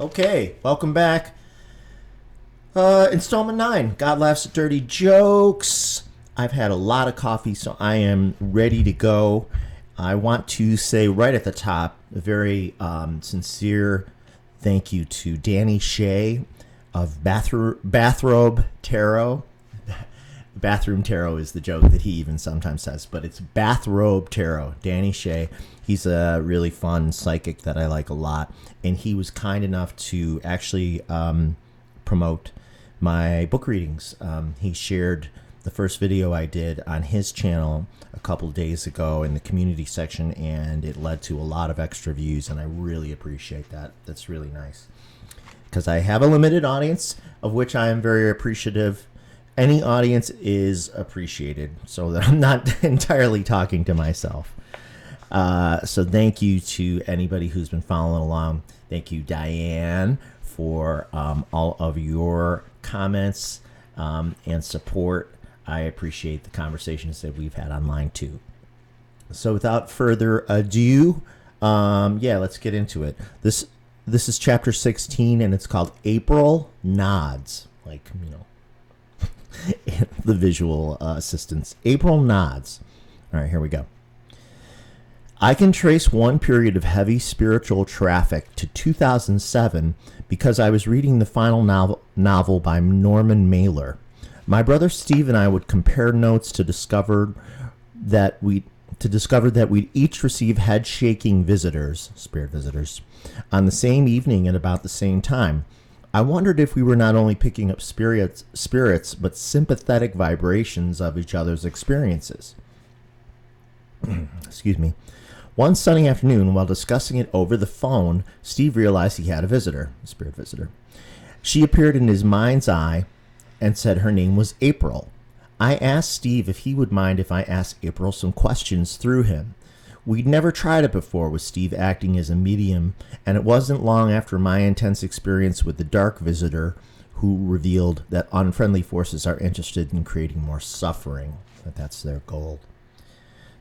Okay, welcome back. Installment 9. God laughs at dirty jokes. I've had a lot of coffee, so I am ready to go. I want to say right at the top a very sincere thank you to Danny Shea of Bathrobe Tarot. Bathroom Tarot is the joke that he even sometimes says, but it's Bathrobe Tarot. Danny Shea. He's a really fun psychic that I like a lot, and he was kind enough to actually promote my book readings. He shared the first video I did on his channel a couple days ago in the community section, and it led to a lot of extra views, and I really appreciate that. That's really nice, because I have a limited audience, of which I am very appreciative. Any audience is appreciated, so that I'm not entirely talking to myself. So thank you to anybody who's been following along. Thank you, Diane, for all of your comments and support. I appreciate the conversations that we've had online too. So without further ado, let's get into it. This is chapter 16, and it's called April Nods. Like, the visual assistance. April Nods. All right, here we go. I can trace one period of heavy spiritual traffic to 2007 because I was reading the final novel by Norman Mailer. My brother Steve and I would compare notes to discover that we'd each receive head-shaking visitors, spirit visitors, on the same evening at about the same time. I wondered if we were not only picking up spirits, but sympathetic vibrations of each other's experiences. Excuse me. One sunny afternoon, while discussing it over the phone, Steve realized he had a spirit visitor. She appeared in his mind's eye and said her name was April. I asked Steve if he would mind if I asked April some questions through him. We'd never tried it before with Steve acting as a medium, and it wasn't long after my intense experience with the dark visitor who revealed that unfriendly forces are interested in creating more suffering. That's their goal.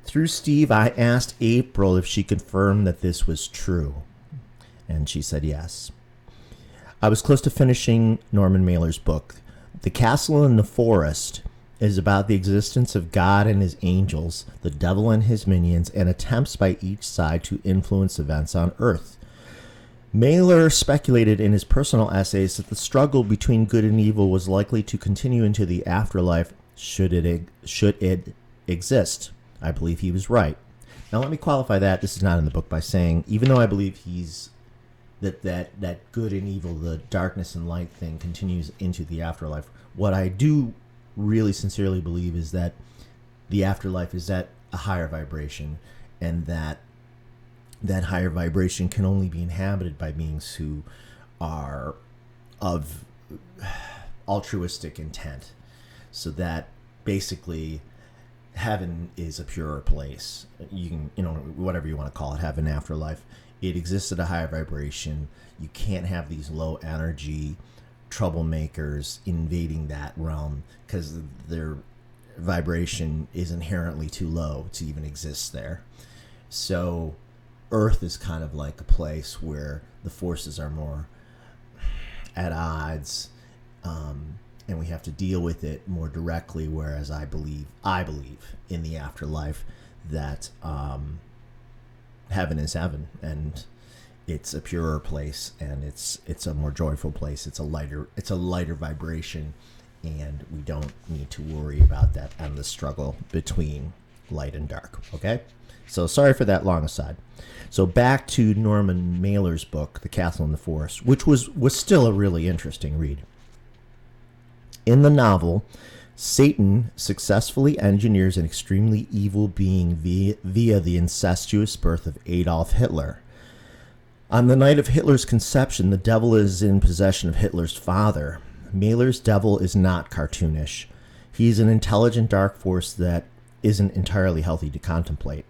Through Steve, I asked April if she confirmed that this was true, and she said yes. I was close to finishing Norman Mailer's book. The Castle in the Forest is about the existence of God and his angels, the devil and his minions, and attempts by each side to influence events on Earth. Mailer speculated in his personal essays that the struggle between good and evil was likely to continue into the afterlife should it exist. I believe he was right. Now let me qualify that. This is not in the book by saying, even though I believe that good and evil, the darkness and light thing continues into the afterlife, what I do really sincerely believe is that the afterlife is at a higher vibration, and that higher vibration can only be inhabited by beings who are of altruistic intent, so that basically heaven is a purer place. You can, whatever you want to call it, heaven, afterlife, it exists at a higher vibration. You can't have these low energy troublemakers invading that realm because their vibration is inherently too low to even exist there. So Earth is kind of like a place where the forces are more at odds, and we have to deal with it more directly, whereas I believe in the afterlife that heaven is heaven, and it's a purer place, and it's a more joyful place. It's a lighter vibration, and we don't need to worry about that and the struggle between light and dark. Okay, so sorry for that long aside. So back to Norman Mailer's book, The Castle in the Forest, which was still a really interesting read. In the novel, Satan successfully engineers an extremely evil being via the incestuous birth of Adolf Hitler. On the night of Hitler's conception, the devil is in possession of Hitler's father. Mailer's devil is not cartoonish. He's an intelligent dark force that isn't entirely healthy to contemplate.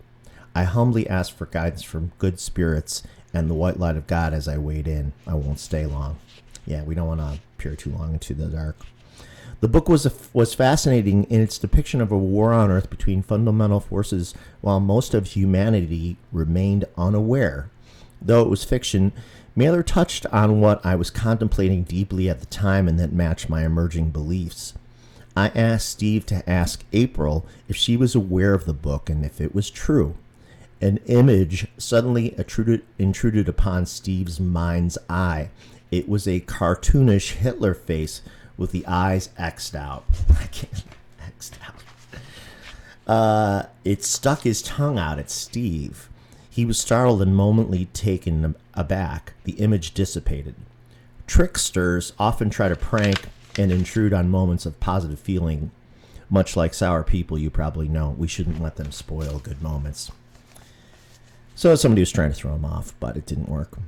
I humbly ask for guidance from good spirits and the white light of God as I wade in. I won't stay long. Yeah, we don't want to peer too long into the dark. The book was fascinating in its depiction of a war on Earth between fundamental forces while most of humanity remained unaware. Though it was fiction, Mailer touched on what I was contemplating deeply at the time and that matched my emerging beliefs. I asked Steve to ask April if she was aware of the book and if it was true. An image suddenly intruded upon Steve's mind's eye. It was a cartoonish Hitler face with the eyes X'd out. I can't X'd out. It stuck his tongue out at Steve. He was startled and momently taken aback. The image dissipated. Tricksters often try to prank and intrude on moments of positive feeling. Much like sour people, you probably know. We shouldn't let them spoil good moments. So somebody was trying to throw him off, but it didn't work.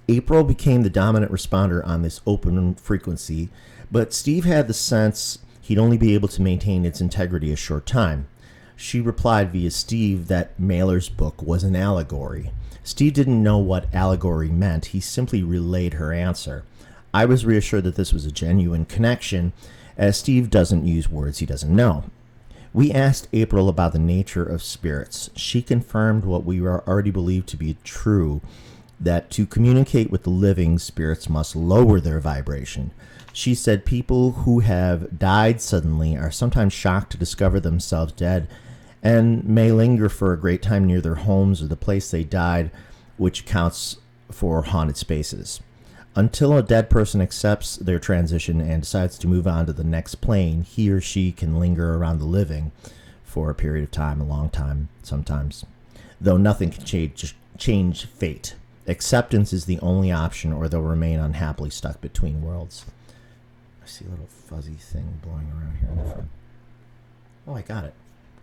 April became the dominant responder on this open frequency, but Steve had the sense he'd only be able to maintain its integrity a short time. She replied via Steve that Mailer's book was an allegory. Steve didn't know what allegory meant. He simply relayed her answer. I was reassured that this was a genuine connection, as Steve doesn't use words he doesn't know. We asked April about the nature of spirits. She confirmed what we already believed to be true, that to communicate with the living, spirits must lower their vibration. She said people who have died suddenly are sometimes shocked to discover themselves dead and may linger for a great time near their homes or the place they died, which counts for haunted spaces. Until a dead person accepts their transition and decides to move on to the next plane, he or she can linger around the living for a period of time, a long time, sometimes, though nothing can change fate. Acceptance is the only option, or they'll remain unhappily stuck between worlds. I see a little fuzzy thing blowing around here in the front. Oh, I got it.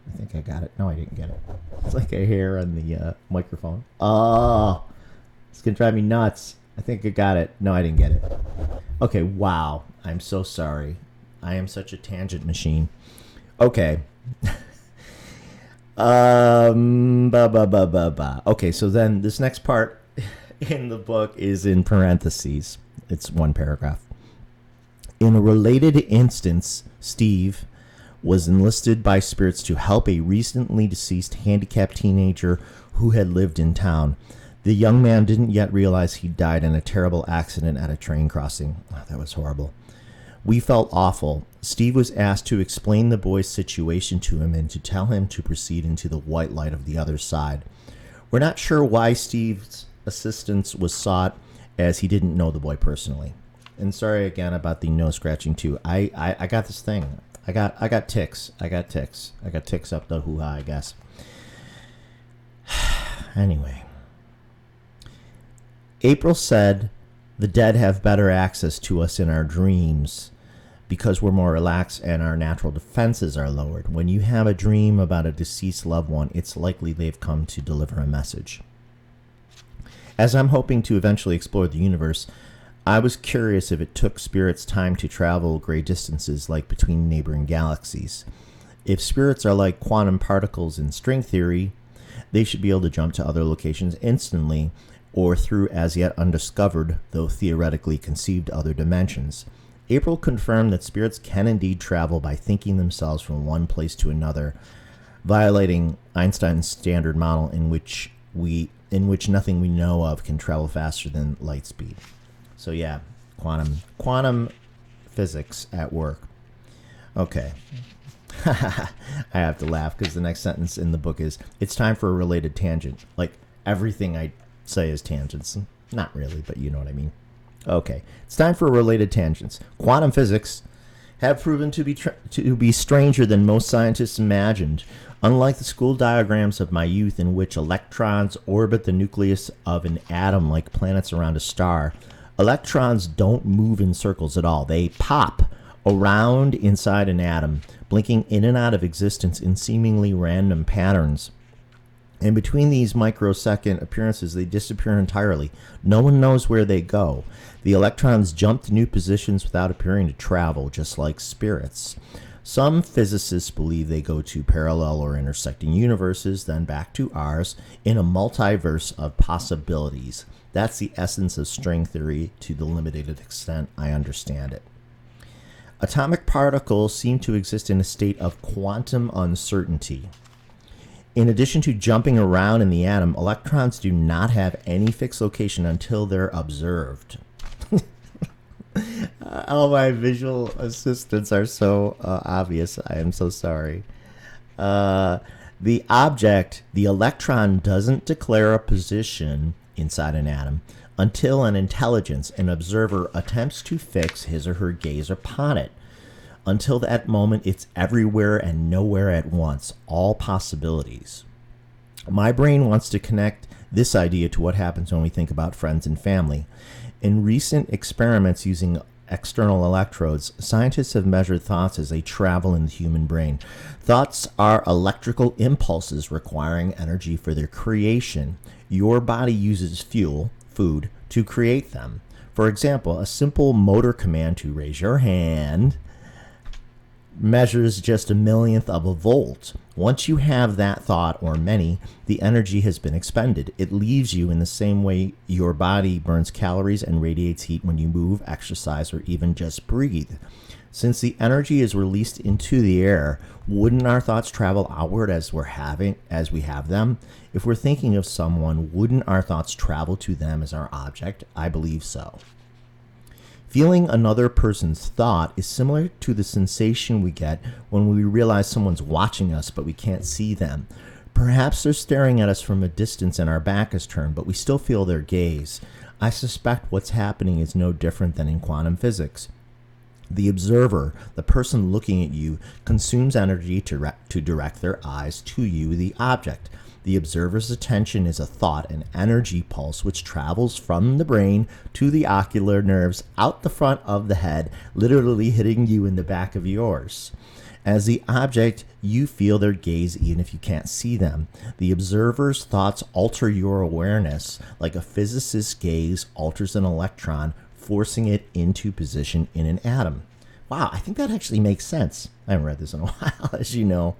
I think I got it. No, I didn't get it. It's like a hair on the microphone. Oh, it's going to drive me nuts. I think I got it. No, I didn't get it. Okay, wow. I'm so sorry. I am such a tangent machine. Okay. Okay, so then this next part in the book is in parentheses. It's one paragraph. In a related instance, Steve was enlisted by spirits to help a recently deceased handicapped teenager who had lived in town. The young man didn't yet realize he died in a terrible accident at a train crossing. Oh, that was horrible. We felt awful. Steve was asked to explain the boy's situation to him and to tell him to proceed into the white light of the other side. We're not sure why Steve's assistance was sought, as he didn't know the boy personally. And sorry again about the nose scratching too. I got this thing. I got ticks. I got ticks up the hoo-ha, I guess. Anyway. April said the dead have better access to us in our dreams because we're more relaxed and our natural defenses are lowered. When you have a dream about a deceased loved one, it's likely they've come to deliver a message. As I'm hoping to eventually explore the universe, I was curious if it took spirits time to travel great distances like between neighboring galaxies. If spirits are like quantum particles in string theory, they should be able to jump to other locations instantly or through as yet undiscovered, though theoretically conceived other dimensions. April confirmed that spirits can indeed travel by thinking themselves from one place to another, violating Einstein's standard model in which nothing we know of can travel faster than light speed. So yeah, quantum physics at work. Okay. I have to laugh because the next sentence in the book is, it's time for a related tangent. Like everything I say is tangents. Not really, but you know what I mean. Okay, it's time for related tangents. Quantum physics have proven to be stranger than most scientists imagined. Unlike the school diagrams of my youth in which electrons orbit the nucleus of an atom like planets around a star, electrons don't move in circles at all. They pop around inside an atom, blinking in and out of existence in seemingly random patterns. And between these microsecond appearances, they disappear entirely. No one knows where they go. The electrons jump to new positions without appearing to travel, just like spirits. Some physicists believe they go to parallel or intersecting universes, then back to ours, in a multiverse of possibilities. That's the essence of string theory to the limited extent I understand it. Atomic particles seem to exist in a state of quantum uncertainty. In addition to jumping around in the atom, electrons do not have any fixed location until they're observed. All my visual assistants are so obvious. I am so sorry. The object, the electron, doesn't declare a position inside an atom until an intelligence, an observer, attempts to fix his or her gaze upon it. Until that moment, it's everywhere and nowhere at once, all possibilities. My brain wants to connect this idea to what happens when we think about friends and family. In recent experiments using external electrodes, scientists have measured thoughts as they travel in the human brain. Thoughts are electrical impulses requiring energy for their creation. Your body uses fuel, food, to create them. For example, a simple motor command to raise your hand measures just a millionth of a volt. Once you have that thought, or many, the energy has been expended. It leaves you in the same way your body burns calories and radiates heat when you move, exercise, or even just breathe. Since the energy is released into the air, wouldn't our thoughts travel outward as we have them? If we're thinking of someone, wouldn't our thoughts travel to them as our object? I believe so. Feeling another person's thought is similar to the sensation we get when we realize someone's watching us but we can't see them. Perhaps they're staring at us from a distance and our back is turned, but we still feel their gaze. I suspect what's happening is no different than in quantum physics. The observer, the person looking at you, consumes energy to direct their eyes to you, the object. The observer's attention is a thought, an energy pulse, which travels from the brain to the ocular nerves out the front of the head, literally hitting you in the back of yours. As the object, you feel their gaze even if you can't see them. The observer's thoughts alter your awareness, like a physicist's gaze alters an electron, forcing it into position in an atom. Wow, I think that actually makes sense. I haven't read this in a while, as you know.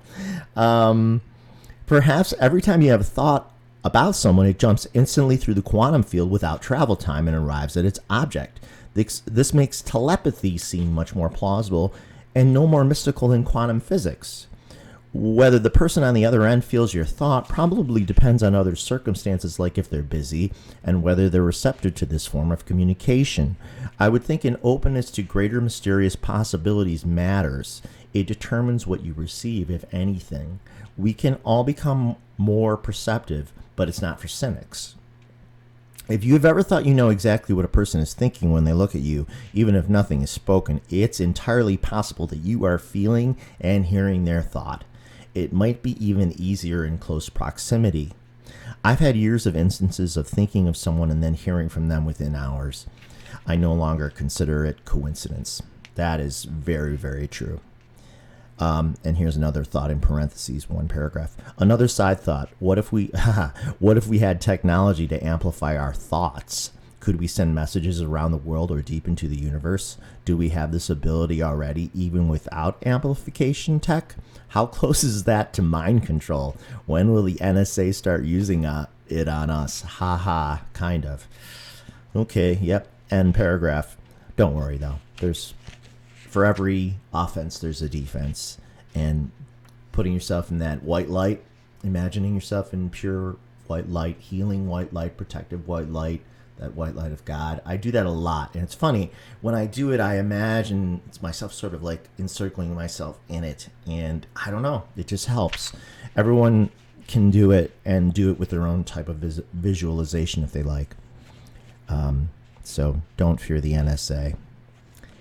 Perhaps every time you have a thought about someone, it jumps instantly through the quantum field without travel time and arrives at its object. This makes telepathy seem much more plausible and no more mystical than quantum physics. Whether the person on the other end feels your thought probably depends on other circumstances, like if they're busy and whether they're receptive to this form of communication. I would think an openness to greater mysterious possibilities matters. It determines what you receive, if anything. We can all become more perceptive, but it's not for cynics. If you have ever thought you know exactly what a person is thinking when they look at you, even if nothing is spoken, it's entirely possible that you are feeling and hearing their thought. It might be even easier in close proximity. I've had years of instances of thinking of someone and then hearing from them within hours. I no longer consider it coincidence. That is very, very true. And here's another thought in parentheses, one paragraph. Another side thought. What if we had technology to amplify our thoughts? Could we send messages around the world or deep into the universe? Do we have this ability already, even without amplification tech? How close is that to mind control? When will the NSA start using it on us? Ha ha, kind of. Okay, yep, end paragraph. Don't worry, though. For every offense, there's a defense. And putting yourself in that white light, imagining yourself in pure white light, healing white light, protective white light, that white light of God. I do that a lot. And it's funny, when I do it, I imagine it's myself sort of like encircling myself in it. And I don't know, it just helps. Everyone can do it and do it with their own type of visualization if they like. So don't fear the NSA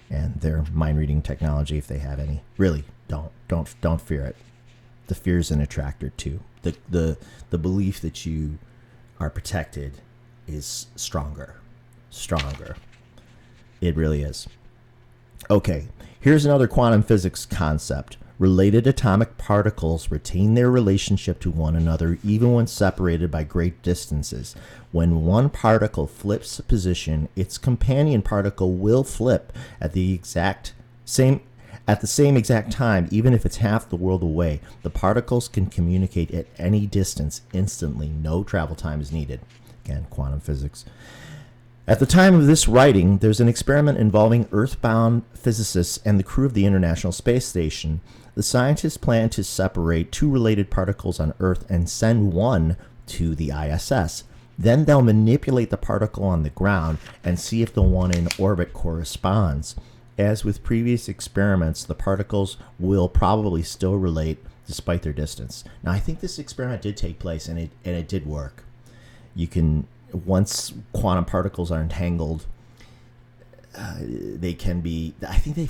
and their mind reading technology if they have any. Really, don't fear it. The fear is an attractor too. The belief that you are protected is stronger. It really is. Okay, here's another quantum physics concept. Related atomic particles retain their relationship to one another even when separated by great distances. When one particle flips position, its companion particle will flip at the same exact time, even if it's half the world away. The particles can communicate at any distance instantly. No travel time is needed. Again, quantum physics. At the time of this writing, there's an experiment involving Earthbound physicists and the crew of the International Space Station. The scientists plan to separate two related particles on Earth and send one to the ISS. Then they'll manipulate the particle on the ground and see if the one in orbit corresponds. As with previous experiments, the particles will probably still relate despite their distance. Now, I think this experiment did take place, and it did work. You can, once quantum particles are entangled, they can be. I think they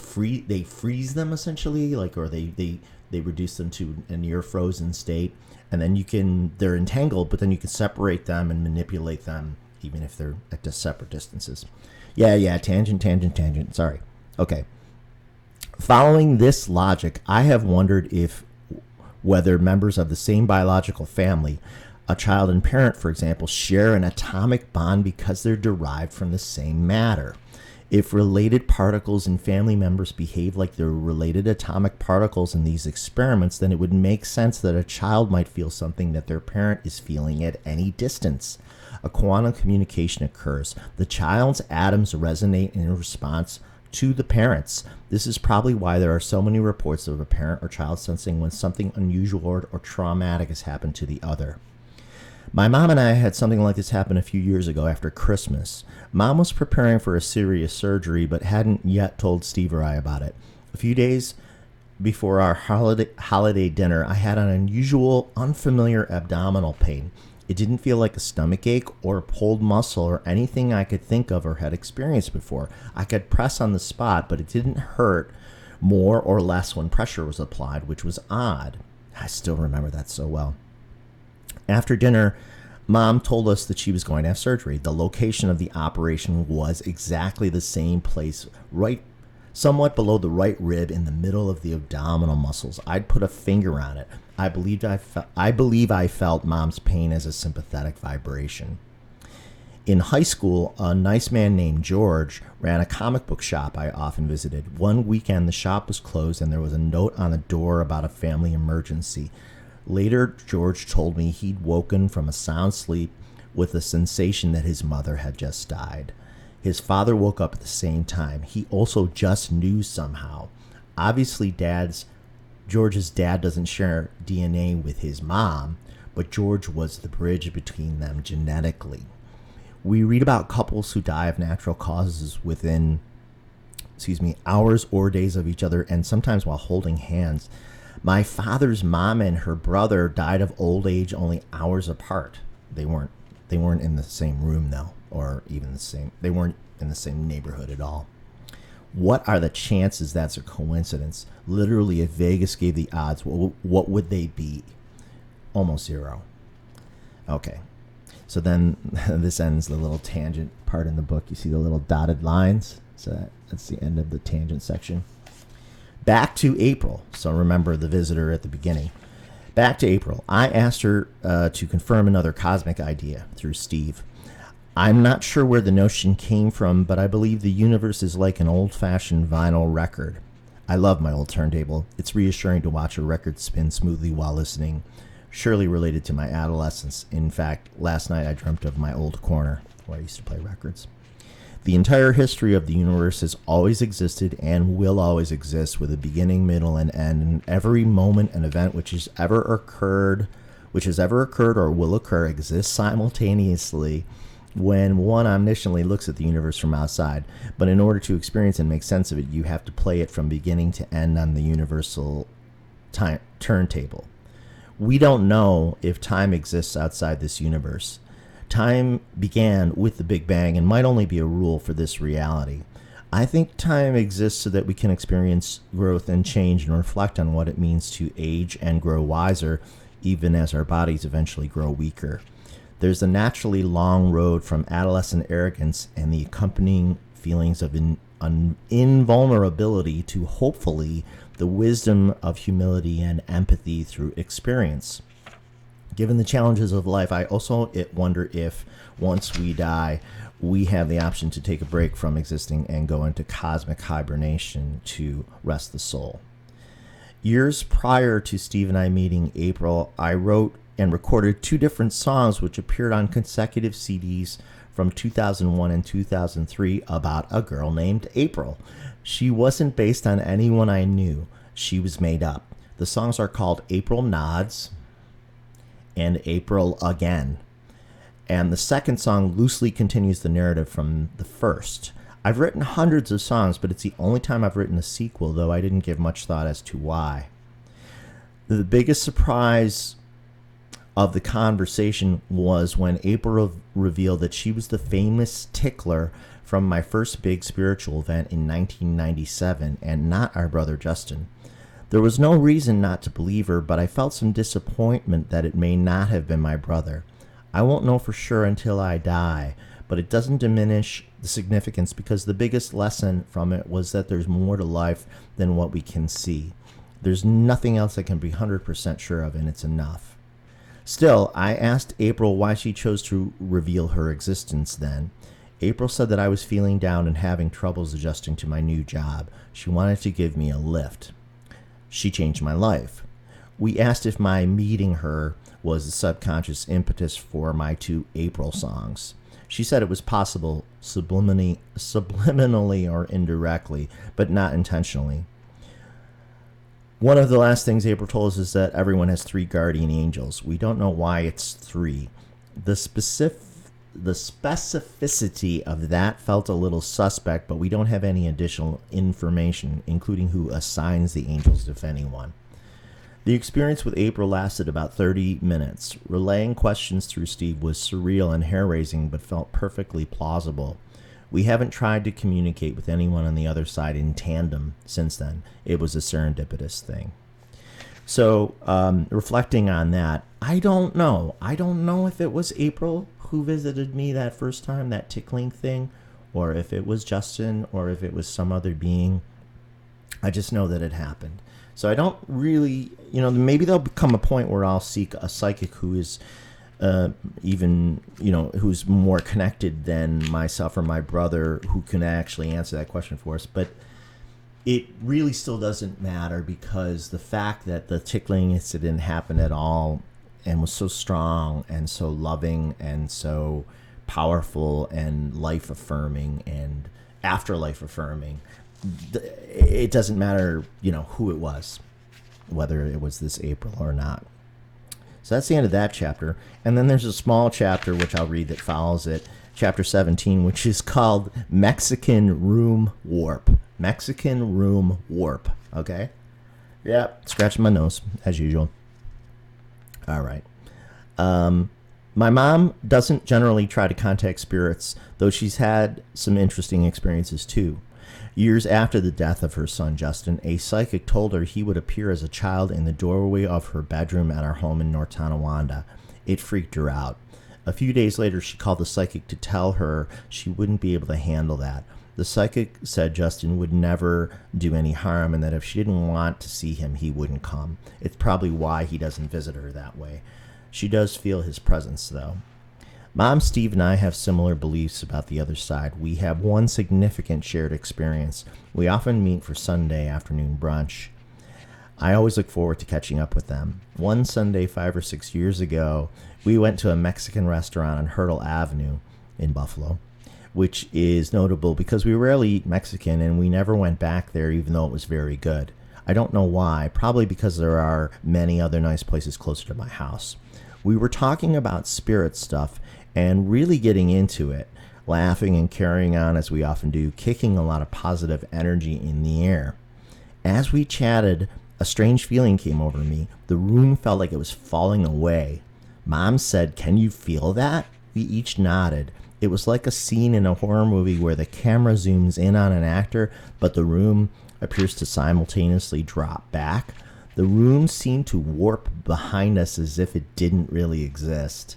freeze them essentially, or they reduce them to a near frozen state, and then they're entangled, but then you can separate them and manipulate them even if they're at just separate distances. Yeah, tangent. Sorry. Okay. Following this logic, I have wondered whether members of the same biological family, a child and parent, for example, share an atomic bond because they're derived from the same matter. If related particles in family members behave like they're related atomic particles in these experiments, then it would make sense that a child might feel something that their parent is feeling at any distance. A quantum communication occurs. The child's atoms resonate in response to the parents. This is probably why there are so many reports of a parent or child sensing when something unusual or traumatic has happened to the other. My mom and I had something like this happen a few years ago after Christmas. Mom was preparing for a serious surgery but hadn't yet told Steve or I about it. A few days before our holiday dinner, I had an unusual, unfamiliar abdominal pain. It didn't feel like a stomach ache or a pulled muscle or anything I could think of or had experienced before. I could press on the spot, but it didn't hurt more or less when pressure was applied, which was odd. I still remember that so well. After dinner, Mom told us that she was going to have surgery. The location of the operation was exactly the same place, somewhat below the right rib in the middle of the abdominal muscles. I'd put a finger on it. I believe I felt Mom's pain as a sympathetic vibration. In high school, a nice man named George ran a comic book shop I often visited. One weekend, the shop was closed and there was a note on the door about a family emergency. Later, George told me he'd woken from a sound sleep with the sensation that his mother had just died. His father woke up at the same time. He also just knew somehow. Obviously, George's dad doesn't share DNA with his mom, but George was the bridge between them genetically. We read about couples who die of natural causes within, hours or days of each other, and sometimes while holding hands. My father's mom and her brother died of old age only hours apart. They weren't in the same room though, or even they weren't in the same neighborhood at all. What are the chances that's a coincidence? Literally, if Vegas gave the odds, what would they be? Almost zero. Okay. So then this ends the little tangent part in the book. You see the little dotted lines? So that's the end of the tangent section. Back to April. So remember the visitor at the beginning. Back to April. I asked her to confirm another cosmic idea through Steve. I'm not sure where the notion came from, but I believe the universe is like an old-fashioned vinyl record. I love my old turntable. It's reassuring to watch a record spin smoothly while listening, surely related to my adolescence. In fact, last night I dreamt of my old corner where I used to play records. The entire history of the universe has always existed and will always exist, with a beginning, middle, and end, and every moment and event which has ever occurred or will occur exists simultaneously when one omnisciently looks at the universe from outside. But in order to experience and make sense of it, you have to play it from beginning to end on the universal time turntable. We don't know if time exists outside this universe. Time began with the Big Bang and might only be a rule for this reality. I think time exists so that we can experience growth and change and reflect on what it means to age and grow wiser, even as our bodies eventually grow weaker. There's a naturally long road from adolescent arrogance and the accompanying feelings of invulnerability to, hopefully, the wisdom of humility and empathy through experience. Given the challenges of life, I also wonder if, once we die, we have the option to take a break from existing and go into cosmic hibernation to rest the soul. Years prior to Steve and I meeting April, I wrote and recorded 2 different songs which appeared on consecutive CDs from 2001 and 2003 about a girl named April. She wasn't based on anyone I knew. She was made up. The songs are called April Nods and April Again. And the second song loosely continues the narrative from the first. I've written hundreds of songs, but it's the only time I've written a sequel, though I didn't give much thought as to why. The biggest surprise of the conversation was when April revealed that she was the famous tickler from my first big spiritual event in 1997 and not our brother Justin. There was no reason not to believe her, but I felt some disappointment that it may not have been my brother. I won't know for sure until I die, but it doesn't diminish the significance because the biggest lesson from it was that there's more to life than what we can see. There's nothing else I can be 100% sure of, and it's enough. Still, I asked April why she chose to reveal her existence then. April said that I was feeling down and having troubles adjusting to my new job. She wanted to give me a lift. She changed my life. We asked if my meeting her was the subconscious impetus for my two April songs. She said it was possible subliminally or indirectly, but not intentionally. One of the last things April told us is that everyone has 3 guardian angels. We don't know why it's 3. The specificity of that felt a little suspect, but we don't have any additional information, including who assigns the angels, if anyone. The experience with April lasted about 30 minutes. Relaying questions through Steve was surreal and hair-raising, but felt perfectly plausible. We haven't tried to communicate with anyone on the other side in tandem since then. It was a serendipitous thing. So, reflecting on that, I don't know. I don't know if it was April who visited me that first time, that tickling thing, or if it was Justin, or if it was some other being. I just know that it happened. So I don't really, maybe there'll become a point where I'll seek a psychic who is who's more connected than myself or my brother, who can actually answer that question for us. But it really still doesn't matter, because the fact that the tickling incident happened at all and was so strong and so loving and so powerful and life-affirming and afterlife affirming, it doesn't matter, who it was, whether it was this April or not. So that's the end of that chapter. And then there's a small chapter, which I'll read, that follows it, chapter 17, which is called Mexican Room Warp. Mexican Room Warp. Okay? Yeah, scratching my nose, as usual. All right. My mom doesn't generally try to contact spirits, though she's had some interesting experiences too. Years after the death of her son, Justin, a psychic told her he would appear as a child in the doorway of her bedroom at our home in North Tonawanda. It freaked her out. A few days later, she called the psychic to tell her she wouldn't be able to handle that. The psychic said Justin would never do any harm, and that if she didn't want to see him, he wouldn't come. It's probably why he doesn't visit her that way. She does feel his presence, though. Mom, Steve, and I have similar beliefs about the other side. We have one significant shared experience. We often meet for Sunday afternoon brunch. I always look forward to catching up with them. One Sunday 5 or 6 years ago, we went to a Mexican restaurant on Hurdle Avenue in Buffalo, which is notable because we rarely eat Mexican and we never went back there, even though it was very good. I don't know why, probably because there are many other nice places closer to my house. We were talking about spirit stuff and really getting into it, laughing and carrying on as we often do, kicking a lot of positive energy in the air. As we chatted, a strange feeling came over me. The room felt like it was falling away. Mom said, "Can you feel that?" We each nodded. It was like a scene in a horror movie where the camera zooms in on an actor, but the room appears to simultaneously drop back. The room seemed to warp behind us as if it didn't really exist.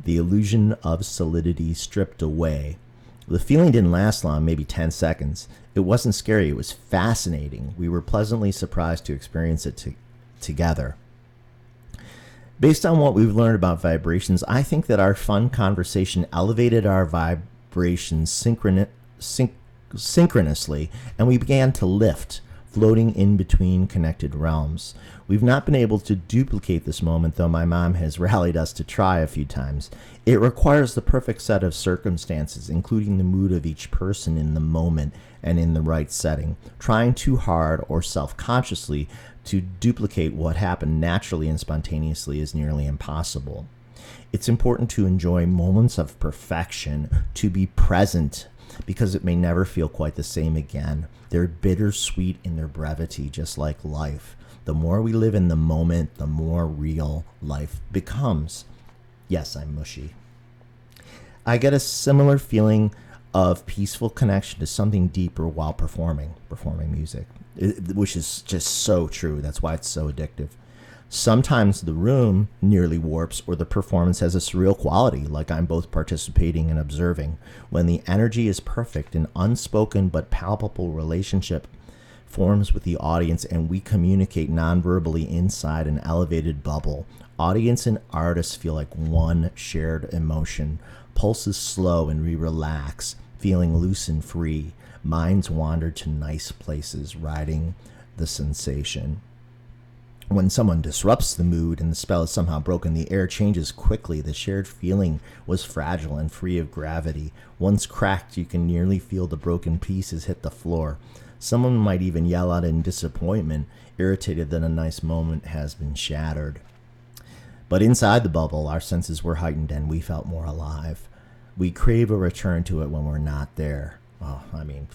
The illusion of solidity stripped away. The feeling didn't last long, maybe 10 seconds. It wasn't scary, it was fascinating. We were pleasantly surprised to experience it together. Based on what we've learned about vibrations, I think that our fun conversation elevated our vibrations synchronously, and we began to lift, floating in between connected realms. We've not been able to duplicate this moment, though my mom has rallied us to try a few times. It requires the perfect set of circumstances, including the mood of each person in the moment and in the right setting. Trying too hard or self-consciously to duplicate what happened naturally and spontaneously is nearly impossible. It's important to enjoy moments of perfection, to be present, because it may never feel quite the same again. They're bittersweet in their brevity, just like life. The more we live in the moment, the more real life becomes. Yes, I'm mushy. I get a similar feeling of peaceful connection to something deeper while performing music, which is just so true. That's why it's so addictive. Sometimes the room nearly warps or the performance has a surreal quality, like I'm both participating and observing. When the energy is perfect, an unspoken but palpable relationship forms with the audience and we communicate non-verbally inside an elevated bubble. Audience and artists feel like one shared emotion. Pulses slow and we relax, feeling loose and free. Minds wander to nice places, riding the sensation. When someone disrupts the mood and the spell is somehow broken, the air changes quickly. The shared feeling was fragile and free of gravity. Once cracked, you can nearly feel the broken pieces hit the floor. Someone might even yell out in disappointment, irritated that a nice moment has been shattered. But inside the bubble, our senses were heightened and we felt more alive. We crave a return to it when we're not there. Oh, I mean,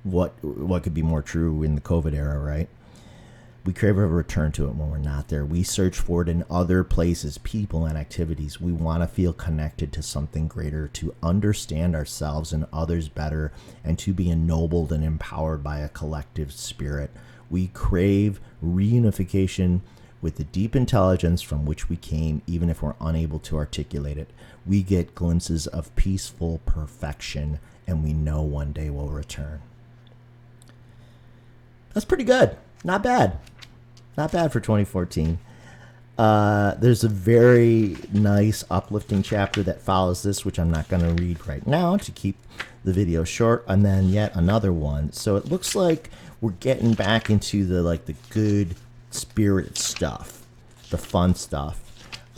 what could be more true in the COVID era, right? We crave a return to it when we're not there. We search for it in other places, people, and activities. We want to feel connected to something greater, to understand ourselves and others better, and to be ennobled and empowered by a collective spirit. We crave reunification with the deep intelligence from which we came, even if we're unable to articulate it. We get glimpses of peaceful perfection, and we know one day we'll return. That's pretty good. Not bad. Not bad for 2014. There's a very nice, uplifting chapter that follows this, which I'm not going to read right now to keep the video short, and then yet another one. So it looks like we're getting back into the good spirit stuff, the fun stuff,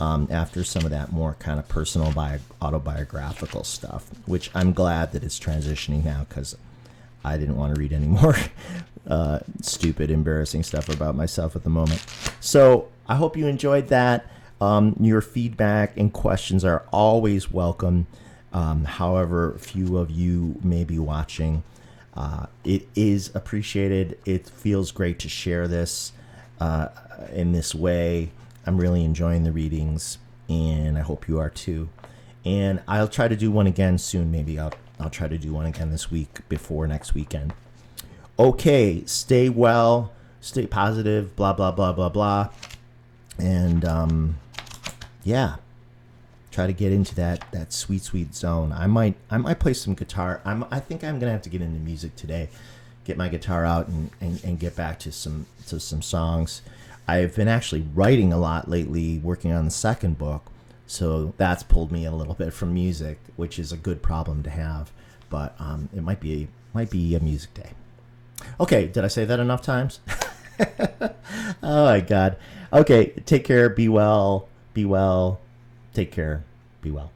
after some of that more kind of personal autobiographical stuff, which I'm glad that it's transitioning now, because I didn't want to read any more stupid, embarrassing stuff about myself at the moment. So I hope you enjoyed that. Your feedback and questions are always welcome. However few of you may be watching, it is appreciated. It feels great to share this in this way. I'm really enjoying the readings, and I hope you are too. And I'll try to do one again soon. Maybe I'll try to do one again this week before next weekend. Okay, stay well, stay positive, blah, blah, blah, blah, blah. And, yeah, try to get into that sweet, sweet zone. I might play some guitar. I think I'm going to have to get into music today, get my guitar out and get back to some songs. I've been actually writing a lot lately, working on the second book. So that's pulled me a little bit from music, which is a good problem to have. But it might be a music day. Okay, did I say that enough times? Oh my God. Okay, take care, be well, take care, be well.